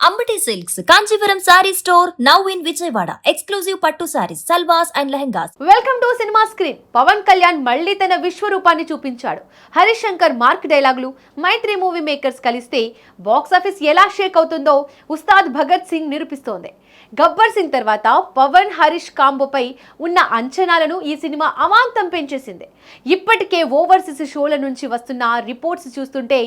Ambati silks Kanchipuram sari store now in Vijayawada. Exclusive pattu saris, salwars and lehengas. Welcome to cinema screen. Pawan Kalyan మళ్ళీ తన విశ్వరూపాన్ని చూపించాడు. హరీష్ శంకర్ మార్క్ డైలాగులు, మైత్రి మూవీ మేకర్స్ కలిస్తే బాక్స్ ఆఫీస్ ఎలా షేక్ అవుతుందో ఉస్తాద్ భగత్ సింగ్ నిరూపిస్తోంది. గబ్బర్ సింగ్ తర్వాత పవన్ హరీష్ కాంబోపై ఉన్న అంచనాలను ఈ సినిమా అమాంతం పెంచేసింది. ఇప్పటికే ఓవర్సీస్ షోల నుంచి వస్తున్న రిపోర్ట్స్ చూస్తుంటే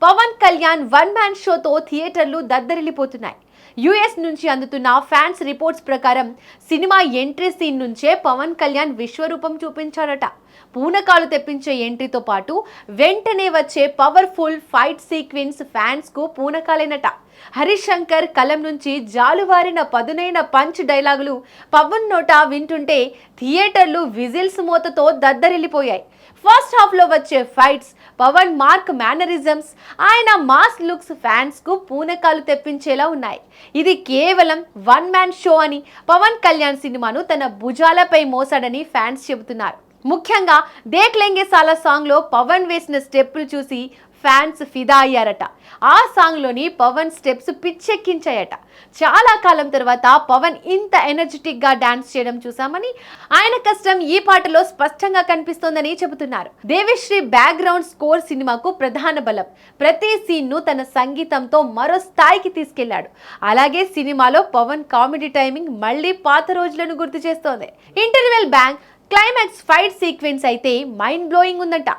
పవన్ కళ్యాణ్ వన్ మ్యాన్ షోతో థియేటర్లు దద్దరిల్లిపోతున్నాయి. యుఎస్ నుంచి అందుతున్న ఫ్యాన్స్ రిపోర్ట్స్ ప్రకారం సినిమా ఎంట్రీ సీన్ నుంచే పవన్ కళ్యాణ్ విశ్వరూపం చూపించాడట. పూనకాలు తెప్పించే ఎంట్రీతో పాటు వెంటనే వచ్చే పవర్ఫుల్ ఫైట్ సీక్వెన్స్ ఫ్యాన్స్ కు పూనకాలేనట. హరీష్ శంకర్ కలం నుంచి జాలువారిన పదునైన పంచ్ డైలాగులు పవన్ నోట వింటుంటే థియేటర్లు విజిల్స్ మోతతో దద్దరిల్లిపోయాయి. ఫస్ట్ హాఫ్ లో వచ్చే ఫైట్స్, పవన్ మార్క్ మేనరిజమ్స్, ఆయన మాస్ లుక్స్ ఫ్యాన్స్ కు పూనకాలు తెప్పించేలా ఉన్నాయి. ఇది కేవలం వన్ మ్యాన్ షో అని, పవన్ కళ్యాణ్ సినిమాను తన భుజాలపై మోసాడని ఫ్యాన్స్ చెబుతున్నారు. ముఖ్యంగా దేఖ్ లెంగే సాలా సాంగ్ లో పవన్ వేసిన స్టెప్పులు చూసి ఫ్యాన్స్ ఫిదా అయ్యారట. ఆ సాంగ్ లోని పవన్ స్టెప్స్ పిచ్చెక్కించాయట. చాలా కాలం తర్వాత పవన్ ఇంత ఎనర్జెటిక్ గా డాన్స్ చేయడం చూసామని, ఆయన కష్టం ఈ పాటలో స్పష్టంగా కనిపిస్తోందని చెబుతున్నారు. దేవిశ్రీ బ్యాక్గ్రౌండ్ స్కోర్ సినిమాకు ప్రధాన బలం. ప్రతి సీన్ ను తన సంగీతంతో మరో స్థాయికి తీసుకెళ్లాడు. అలాగే సినిమాలో పవన్ కామెడీ టైమింగ్ మళ్ళీ పాత రోజులను గుర్తు చేస్తోంది. Interval bang, climax fight sequence అయితే మైండ్ బ్లోయింగ్ ఉందంట.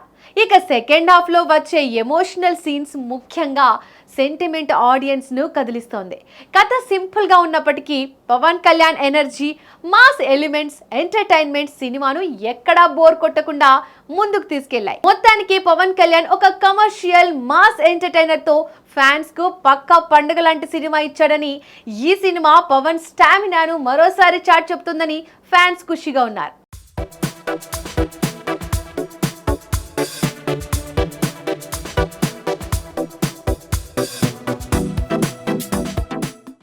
ఇక సెకండ్ హాఫ్ లో వచ్చే ఎమోషనల్ సీన్స్ ముఖ్యంగా సెంటిమెంట్ ఆడియన్స్ ను కదిలిస్తోంది. కథ సింపుల్ గా ఉన్నప్పటికీ Pawan Kalyan energy, mass elements, entertainment సినిమాను ఎక్కడా బోర్ కొట్టకుండా ముందుకు తీసుకెళ్లాయి. మొత్తానికి పవన్ కళ్యాణ్ ఒక కమర్షియల్ మాస్ ఎంటర్టైనర్ తో ఫ్యాన్స్ కు పక్కా పండుగ లాంటి సినిమా ఇచ్చాడని, ఈ సినిమా పవన్ స్టామినాను మరోసారి చాటి చెప్తుందని ఫ్యాన్స్ ఖుషిగా ఉన్నారు.